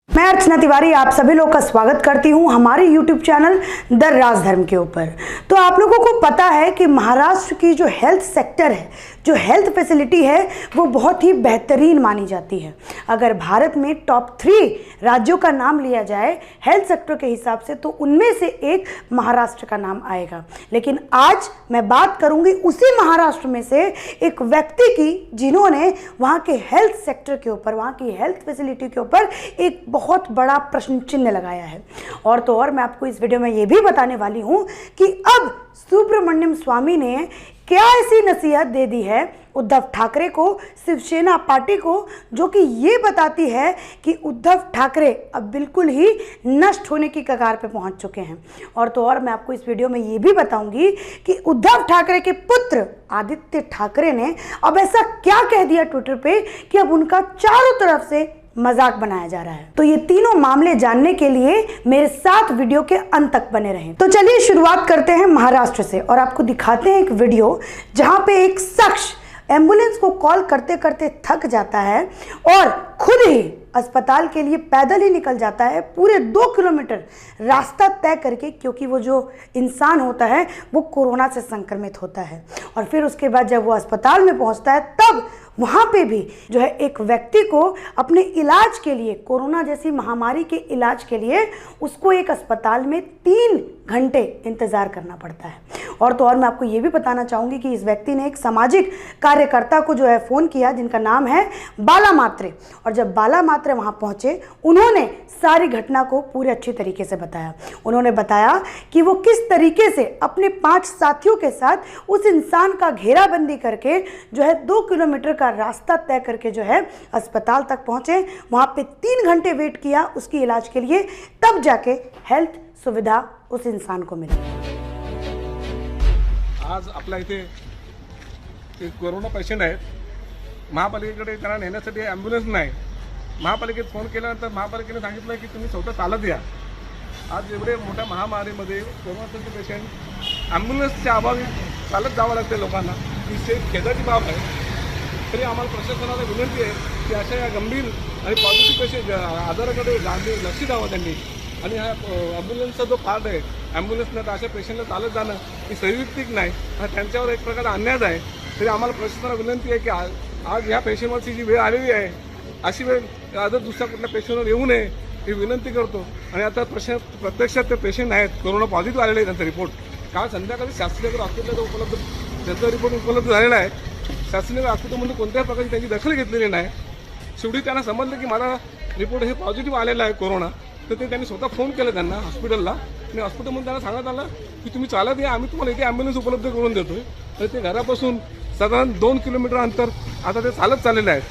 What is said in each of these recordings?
मैं अर्चना तिवारी आप सभी लोग का स्वागत करती हूं हमारे YouTube चैनल द राजधर्म के ऊपर। तो आप लोगों को पता है कि महाराष्ट्र की जो हेल्थ सेक्टर है, जो हेल्थ फैसिलिटी है, वो बहुत ही बेहतरीन मानी जाती है। अगर भारत में टॉप 3 राज्यों का नाम लिया जाए हेल्थ सेक्टर के हिसाब से, तो उनमें से एक महाराष्ट्र का नाम आएगा। लेकिन आज मैं बात करूंगी उसी महाराष्ट्र में से एक व्यक्ति की, जिन्होंने वहाँ के हेल्थ सेक्टर के ऊपर, वहाँ की हेल्थ फैसिलिटी के ऊपर एक बहुत बड़ा प्रश्न चिन्ह लगाया है। और तो और मैं आपको इस वीडियो में ये भी बताने वाली हूं कि अब सुब्रमण्यम स्वामी ने क्या ऐसी नसीहत दे दी है उद्धव ठाकरे को, शिवसेना पार्टी को, जो कि ये बताती है कि उद्धव ठाकरे अब बिल्कुल ही नष्ट होने की कगार पे पहुंच चुके हैं। और तो और मैं आपको इस वीडियो में ये भी बताऊंगी कि उद्धव ठाकरे के पुत्र आदित्य ठाकरे ने अब ऐसा क्या कह दिया ट्विटर पे कि अब उनका चारों तरफ से मजाक बनाया जा रहा है। तो ये तीनों मामले जानने के लिए मेरे साथ वीडियो के अंत तक बने रहें। तो चलिए शुरुआत करते हैं महाराष्ट्र से और आपको दिखाते हैं एक वीडियो जहां पे एक शख्स एम्बुलेंस को कॉल करते करते थक जाता है और खुद ही अस्पताल के लिए पैदल ही निकल जाता है, पूरे 2 किलोमीटर रास्ता तय करके, क्योंकि वो जो इंसान होता है वो कोरोना से संक्रमित होता है। और फिर उसके बाद जब वो अस्पताल में पहुंचता है, तब वहाँ पे भी जो है एक व्यक्ति को अपने इलाज के लिए, कोरोना जैसी महामारी के इलाज के लिए, उसको एक अस्पताल में 3 घंटे इंतज़ार करना पड़ता है। और तो और मैं आपको ये भी बताना चाहूँगी कि इस व्यक्ति ने एक सामाजिक कार्यकर्ता को जो है फ़ोन किया, जिनका नाम है बाला मात्रे। और जब बाला मात्रे वहाँ पहुँचे, उन्होंने सारी घटना को पूरे अच्छी तरीके से बताया। उन्होंने बताया कि वो किस तरीके से अपने 5 साथियों के साथ उस इंसान का घेराबंदी करके जो है 2 किलोमीटर का रास्ता तय करके जो है अस्पताल तक पहुँचे। वहाँ पे 3 घंटे वेट किया उसकी इलाज के लिए, तब जाके हेल्थ सुविधा उस इंसान को मिली। आज आपल्या इथे एक कोरोना पेशंट आहेत, महापालिकेकडे त्यांना नेण्यासाठी ॲम्ब्युलन्स नाही। महापालिकेत फोन केल्यानंतर महापालिकेने सांगितलं की तुम्ही स्वतः चालत या। आज एवढे मोठ्या महामारीमध्ये कोरोनाचे पेशंट ॲम्ब्युलन्सच्या अभावी चालत जावं लागते लोकांना, ही खेदाची बाब आहे। तरी आम्हाला प्रशासनाला विनंती आहे की अशा या गंभीर आणि पॉझिटिव्ह पेशंट आजाराकडे लक्ष द्यावं त्यांनी। आणि हा ॲम्ब्युलन्सचा जो पार्ट आहे, ॲम्ब्युलन्सनं तर अशा पेशंटला चालत जाणं ही संयुक्तिक नाही, हा त्यांच्यावर एक प्रकारचा अन्याय आहे। तरी आम्हाला प्रशासनाला विनंती आहे की आज ह्या पेशंटवरची जी वेळ आलेली आहे, अशी वेळ आता दुसऱ्या कुठल्या पेशंटवर येऊ नये ही विनंती करतो। आणि आता प्रत्यक्षात ते पेशंट आहेत, कोरोना पॉझिटिव्ह आलेले आहे, त्यांचा रिपोर्ट काल संध्याकाळी शासकीय हॉस्पिटलला उपलब्ध, त्यांचा रिपोर्ट उपलब्ध झालेला आहे। शासकीय हॉस्पिटलमध्ये कोणत्याही प्रकारची त्यांची दखल घेतलेली नाही। शेवटी त्यांना समजलं की माझा रिपोर्ट हे पॉझिटिव्ह आलेला आहे कोरोना, तर ते त्यांनी स्वतः फोन केलं त्यांना हॉस्पिटलला, आणि हॉस्पिटलमध्ये त्यांना सांगण्यात आलं की तुम्ही चालत या, आम्ही तुम्हाला इथे ॲम्ब्युलन्स उपलब्ध करून देतोय। तर ते घरापासून साधारण 2 किलोमीटर अंतर आता ते चालत चाललेले आहेत।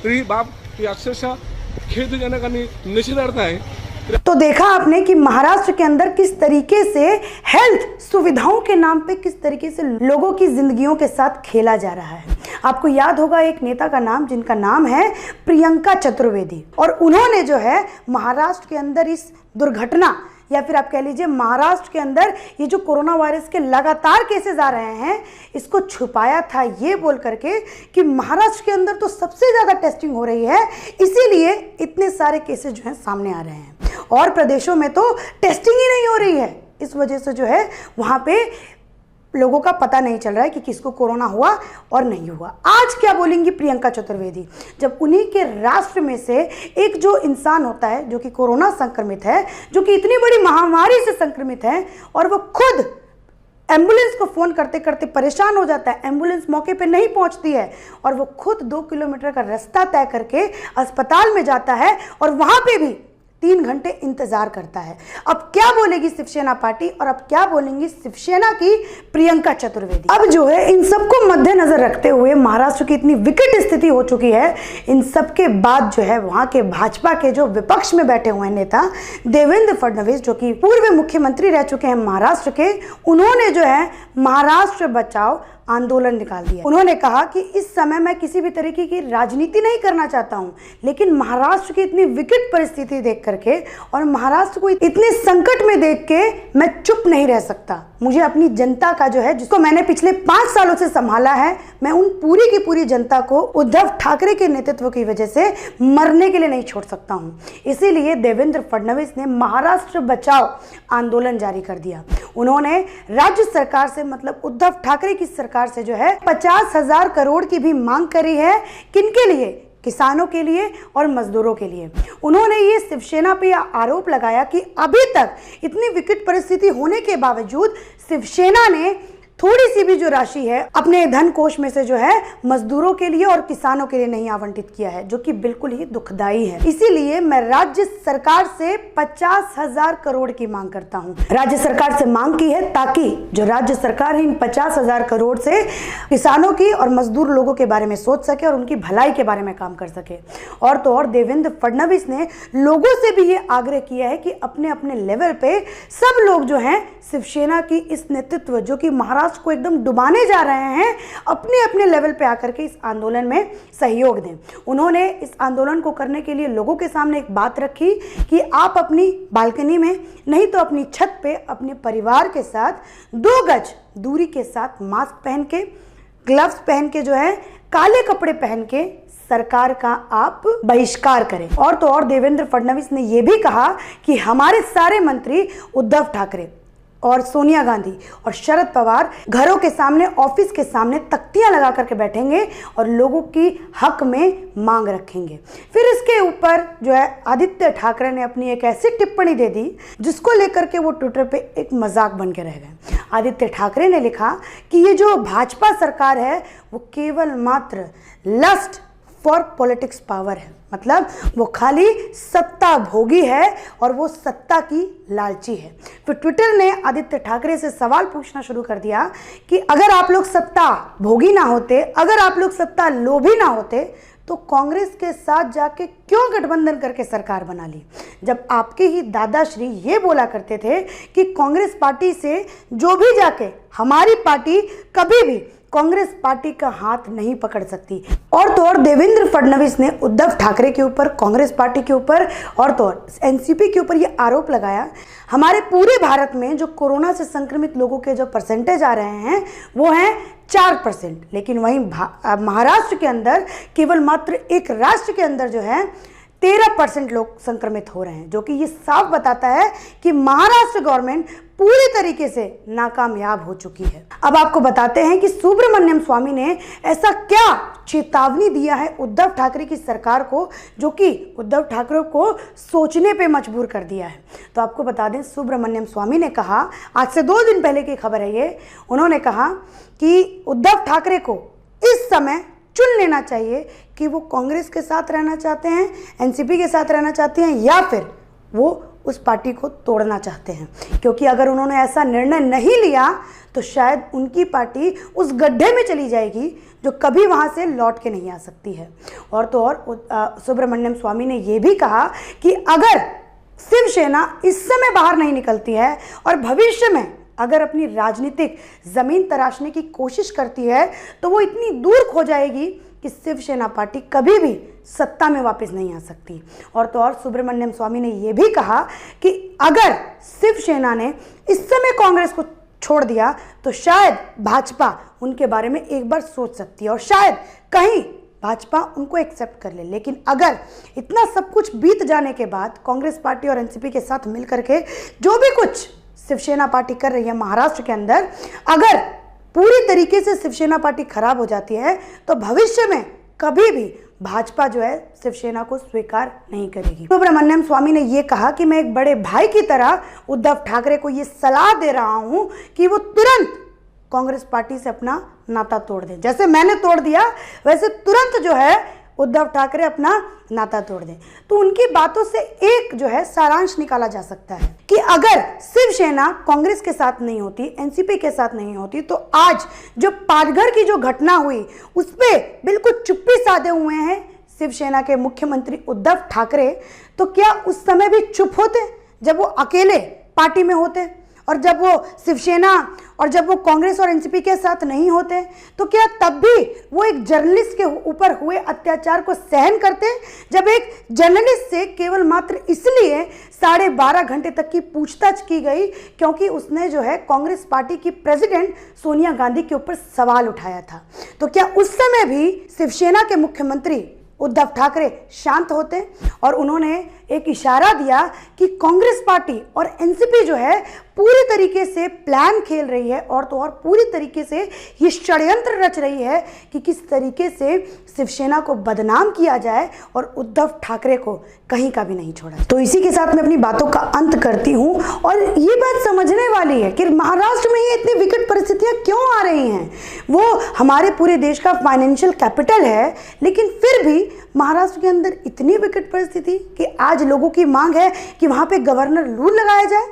तर ही बाब ही अक्षरशः खेदजनक आणि निषेधार्थ है। तो देखा आपने कि महाराष्ट्र के अंदर किस तरीके से हेल्थ सुविधाओं के नाम पे किस तरीके से लोगों की जिंदगियों के साथ खेला जा रहा है। आपको याद होगा एक नेता का नाम, जिनका नाम है प्रियंका चतुर्वेदी, और उन्होंने जो है महाराष्ट्र के अंदर इस दुर्घटना, या फिर आप कह लीजिए महाराष्ट्र के अंदर ये जो कोरोना वायरस के लगातार केसेस आ रहे हैं, इसको छुपाया था ये बोल करके कि महाराष्ट्र के अंदर तो सबसे ज़्यादा टेस्टिंग हो रही है, इसीलिए इतने सारे केसेस जो हैं सामने आ रहे हैं, और प्रदेशों में तो टेस्टिंग ही नहीं हो रही है। इस वजह से जो है वहाँ पे लोगों का पता नहीं चल रहा है कि किसको कोरोना हुआ और नहीं हुआ। आज क्या बोलेंगी प्रियंका चतुर्वेदी, जब उन्हीं के राष्ट्र में से एक जो इंसान होता है जो कि कोरोना संक्रमित है, जो कि इतनी बड़ी महामारी से संक्रमित है, और वो खुद एम्बुलेंस को फ़ोन करते करते परेशान हो जाता है, एम्बुलेंस मौके पे नहीं पहुंचती है, और वो खुद 2 किलोमीटर का रास्ता तय करके अस्पताल में जाता है और वहाँ पे भी 3 घंटे इंतजार करता है। अब क्या बोलेगी शिवसेना पार्टी, और अब क्या बोलेंगी शिवसेना की प्रियंका चतुर्वेदी। अब जो है इन सबको मद्देनजर रखते हुए, महाराष्ट्र की इतनी विकट स्थिति हो चुकी है, इन सब के बाद जो है वहाँ के भाजपा के जो विपक्ष में बैठे हुए नेता देवेंद्र फडणवीस, जो कि पूर्व मुख्यमंत्री रह चुके हैं महाराष्ट्र के, उन्होंने जो है महाराष्ट्र बचाओ आंदोलन निकाल दिया। उन्होंने कहा कि इस समय मैं किसी भी तरीके की राजनीति नहीं करना चाहता हूं, लेकिन महाराष्ट्र की इतनी विकट परिस्थिति देख करके और महाराष्ट्र को इतने संकट में देख के मैं चुप नहीं रह सकता। मुझे अपनी जनता का जो है, जिसको मैंने पिछले 5 सालों से संभाला है, मैं उन पूरी की पूरी जनता को उद्धव ठाकरे के नेतृत्व की वजह से मरने के लिए नहीं छोड़ सकता हूं। इसीलिए देवेंद्र फडणवीस ने महाराष्ट्र बचाओ आंदोलन जारी कर दिया। उन्होंने राज्य सरकार से, मतलब उद्धव ठाकरे की सरकार से जो है 50,000 करोड़ की भी मांग करी है। किनके लिए? किसानों के लिए और मजदूरों के लिए। उन्होंने ये शिवसेना पे आरोप लगाया कि अभी तक इतनी विकट परिस्थिति होने के बावजूद शिवसेना ने थोड़ी सी भी जो राशि है अपने धन कोष में से जो है मजदूरों के लिए और किसानों के लिए नहीं आवंटित किया है, जो कि बिल्कुल ही दुखदाई है। इसीलिए मैं राज्य सरकार से 50,000 करोड़ की मांग करता हूं। राज्य सरकार से मांग की है ताकि जो राज्य सरकार है इन 50,000 करोड़ से किसानों की और मजदूर लोगों के बारे में सोच सके और उनकी भलाई के बारे में काम कर सके। और तो और देवेंद्र फडणवीस ने लोगों से भी ये आग्रह किया है कि अपने अपने लेवल पे सब लोग जो हैं शिवसेना की इस नेतृत्व, जो कि महाराष्ट्र को एकदम डुबाने जा रहे हैं, अपने अपने लेवल पे आकर के इस आंदोलन में सहयोग दें। उन्होंने इस आंदोलन को करने के लिए लोगों के सामने एक बात रखी कि आप अपनी बालकनी में नहीं तो अपनी छत पे अपने परिवार के साथ 2 गज दूरी के साथ मास्क पहन के, ग्लव्स पहन के, जो है काले कपड़े पहन के सरकार का आप बहिष्कार करें। और तो और देवेंद्र फडणवीस ने यह भी कहा कि हमारे सारे मंत्री उद्धव ठाकरे और सोनिया गांधी और शरद पवार घरों के सामने, ऑफिस के सामने तख्तियां लगा करके बैठेंगे और लोगों की हक में मांग रखेंगे। फिर इसके ऊपर जो है आदित्य ठाकरे ने अपनी एक ऐसी टिप्पणी दे दी जिसको लेकर के वो ट्विटर पे एक मजाक बन के रह गए। आदित्य ठाकरे ने लिखा कि ये जो भाजपा सरकार है वो केवल मात्र लस्ट फॉर पॉलिटिक्स पावर है, मतलब वो खाली सत्ता भोगी है और वो सत्ता की लालची है। फिर ट्विटर ने आदित्य ठाकरे से सवाल पूछना शुरू कर दिया कि अगर आप लोग सत्ता भोगी ना होते, अगर आप लोग सत्ता लोभी ना होते, तो कांग्रेस के साथ जाके क्यों गठबंधन करके सरकार बना ली? जब आपके ही दादाश्री ये बोला करते थे कि कांग्रेस पार्टी से जो भी जाके, हमारी पार्टी कभी भी कांग्रेस पार्टी का हाथ नहीं पकड़ सकती। और तो और देवेंद्र फडणवीस ने उद्धव ठाकरे के ऊपर, कांग्रेस पार्टी के ऊपर और तो और एनसीपी के ऊपर ये आरोप लगाया, हमारे पूरे भारत में जो कोरोना से संक्रमित लोगों के जो परसेंटेज आ रहे हैं वो हैं 4%, लेकिन वहीं महाराष्ट्र के अंदर केवल मात्र एक राष्ट्र के अंदर जो है 13% लोग संक्रमित हो रहे हैं, जो कि ये साफ बताता है कि महाराष्ट्र गवर्नमेंट पूरी तरीके से नाकामयाब हो चुकी है। अब आपको बताते हैं कि सुब्रमण्यम स्वामी ने ऐसा क्या चेतावनी दिया है उद्धव ठाकरे की सरकार को, जो कि उद्धव ठाकरे को सोचने पे मजबूर कर दिया है। तो आपको बता दें, सुब्रमण्यम स्वामी ने कहा, आज से 2 दिन पहले की खबर है ये, उन्होंने कहा कि उद्धव ठाकरे को इस समय चुन लेना चाहिए कि वो कांग्रेस के साथ रहना चाहते हैं, एनसीपी के साथ रहना चाहते हैं, या फिर वो उस पार्टी को तोड़ना चाहते हैं। क्योंकि अगर उन्होंने ऐसा निर्णय नहीं लिया तो शायद उनकी पार्टी उस गड्ढे में चली जाएगी जो कभी वहां से लौट के नहीं आ सकती है। और तो और सुब्रमण्यम स्वामी ने यह भी कहा कि अगर शिवसेना इस समय बाहर नहीं निकलती है और भविष्य में अगर अपनी राजनीतिक जमीन तराशने की कोशिश करती है तो वो इतनी दूर खो जाएगी कि शिवसेना पार्टी कभी भी सत्ता में वापस नहीं आ सकती। और तो और सुब्रमण्यम स्वामी ने यह भी कहा कि अगर शिवसेना ने इस समय कांग्रेस को छोड़ दिया तो शायद भाजपा उनके बारे में एक बार सोच सकती है और शायद कहीं भाजपा उनको एक्सेप्ट कर ले। लेकिन अगर इतना सब कुछ बीत जाने के बाद कांग्रेस पार्टी और एनसीपी के साथ मिलकर के जो भी कुछ शिवसेना पार्टी कर रही है महाराष्ट्र के अंदर, अगर पूरी तरीके से शिवसेना पार्टी खराब हो जाती है तो भविष्य में कभी भी भाजपा जो है शिवसेना को स्वीकार नहीं करेगी। सुब्रमण्यम स्वामी ने यह कहा कि मैं एक बड़े भाई की तरह उद्धव ठाकरे को यह सलाह दे रहा हूं कि वो तुरंत कांग्रेस पार्टी से अपना नाता तोड़ दें। जैसे मैंने तोड़ दिया वैसे तुरंत जो है उद्धव ठाकरे अपना नाता तोड़ दें। तो उनकी बातों से एक जो है सारांश निकाला जा सकता है कि अगर शिवसेना कांग्रेस के साथ नहीं होती, एनसीपी के साथ नहीं होती, तो आज जो पालघर की जो घटना हुई उस पे बिल्कुल चुप्पी साधे हुए हैं शिवसेना के मुख्यमंत्री उद्धव ठाकरे। तो क्या उस समय भी चुप होते जब वो अकेले पार्टी में होते? और जब वो शिवसेना और जब वो कांग्रेस और एनसीपी के साथ नहीं होते तो क्या तब भी वो एक जर्नलिस्ट के ऊपर हुए अत्याचार को सहन करते, जब एक जर्नलिस्ट से केवल मात्र इसलिए 12.5 घंटे तक की पूछताछ की गई क्योंकि उसने जो है कांग्रेस पार्टी की प्रेसिडेंट सोनिया गांधी के ऊपर सवाल उठाया था। तो क्या उस समय भी शिवसेना के मुख्यमंत्री उद्धव ठाकरे शांत होते और उन्होंने एक इशारा दिया कि कांग्रेस पार्टी और एनसीपी जो है पूरी तरीके से प्लान खेल रही है और तो और पूरी तरीके से ये षड्यंत्र रच रही है कि किस तरीके से शिवसेना को बदनाम किया जाए और उद्धव ठाकरे को कहीं का भी नहीं छोड़ा जाए। तो इसी के साथ मैं अपनी बातों का अंत करती हूं और ये बात समझने वाली है कि महाराष्ट्र में ये इतनी विकट परिस्थितियां क्यों आ रही हैं। वो हमारे पूरे देश का फाइनेंशियल कैपिटल है, लेकिन फिर भी महाराष्ट्र के अंदर इतनी विकट परिस्थिति कि आज लोगों की मांग है कि वहां पे गवर्नर रूल लगाया जाए।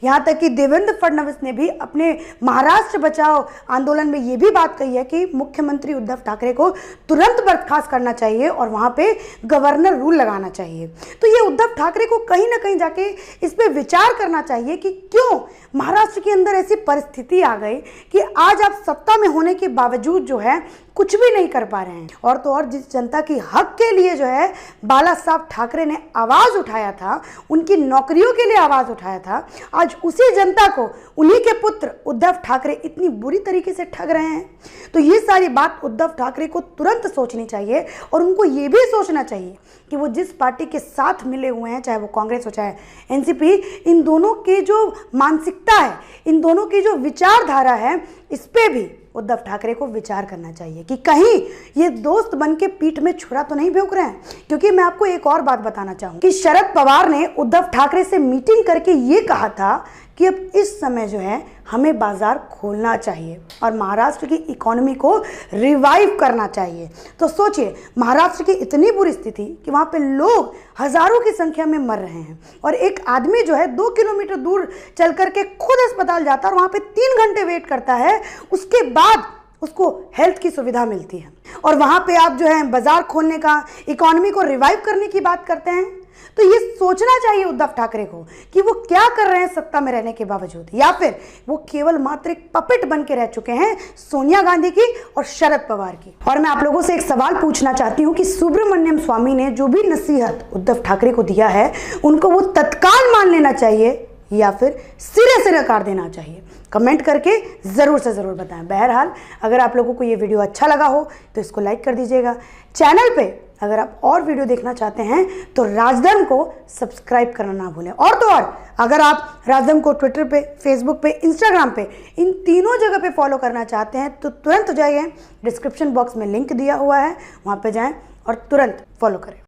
यहाँ तक कि देवेंद्र फडणवीस ने भी अपने महाराष्ट्र बचाओ आंदोलन में ये भी बात कही है कि मुख्यमंत्री उद्धव ठाकरे को तुरंत बर्खास्त करना चाहिए और वहाँ पे गवर्नर रूल लगाना चाहिए। तो ये उद्धव ठाकरे को कहीं ना कहीं जाके इस पर विचार करना चाहिए कि क्यों महाराष्ट्र के अंदर ऐसी परिस्थिति आ गई कि आज आप सत्ता में होने के बावजूद जो है कुछ भी नहीं कर पा रहे हैं। और तो और जिस जनता की हक के लिए जो है बाला साहब ठाकरे ने आवाज़ उठाया था, उनकी नौकरियों के लिए आवाज़ उठाया था, आज उसी जनता को उन्हीं के पुत्र उद्धव ठाकरे इतनी बुरी तरीके से ठग रहे हैं। तो ये सारी बात उद्धव ठाकरे को तुरंत सोचनी चाहिए और उनको ये भी सोचना चाहिए कि वो जिस पार्टी के साथ मिले हुए हैं, चाहे वो कांग्रेस हो चाहे एनसीपी, इन दोनों की जो मानसिकता है, इन दोनों की जो विचारधारा है, इस पे भी उद्धव ठाकरे को विचार करना चाहिए कि कहीं ये दोस्त बन के पीठ में छुरा तो नहीं भोंक रहे हैं। क्योंकि मैं आपको एक और बात बताना चाहूँ कि शरद पवार ने उद्धव ठाकरे से मीटिंग करके ये कहा था कि अब इस समय जो है हमें बाजार खोलना चाहिए और महाराष्ट्र की इकोनॉमी को रिवाइव करना चाहिए। तो सोचिए, महाराष्ट्र की इतनी बुरी स्थिति कि वहाँ पे लोग हजारों की संख्या में मर रहे हैं और एक आदमी जो है 2 किलोमीटर दूर चल करके खुद अस्पताल जाता है और वहाँ पे 3 घंटे वेट करता है, उसके बाद उसको हेल्थ की सुविधा मिलती है। और वहाँ पे आप जो है बाजार खोलने का, इकोनॉमी को रिवाइव करने की बात करते हैं। तो ये सोचना चाहिए उद्धव ठाकरे को कि वो क्या कर रहे हैं सत्ता में रहने के बावजूद, या फिर वो केवल मात्र एक पपेट बन के रह चुके हैं सोनिया गांधी की और शरद पवार की। और मैं आप लोगों से एक सवाल पूछना चाहती हूँ कि सुब्रमण्यम स्वामी ने जो भी नसीहत उद्धव ठाकरे को दिया है, उनको वो तत्काल मान लेना चाहिए या फिर सिरे से नकार देना चाहिए? कमेंट करके ज़रूर से ज़रूर बताएं। बहरहाल, अगर आप लोगों को ये वीडियो अच्छा लगा हो तो इसको लाइक कर दीजिएगा। चैनल पे अगर आप और वीडियो देखना चाहते हैं तो राजधर्म को सब्सक्राइब करना ना भूलें। और तो और अगर आप राजधर्म को ट्विटर पे, फेसबुक पे, इंस्टाग्राम पे, इन तीनों जगह पे फॉलो करना चाहते हैं तो तुरंत जाइए, डिस्क्रिप्शन बॉक्स में लिंक दिया हुआ है, वहाँ पे जाएं और तुरंत फॉलो करें।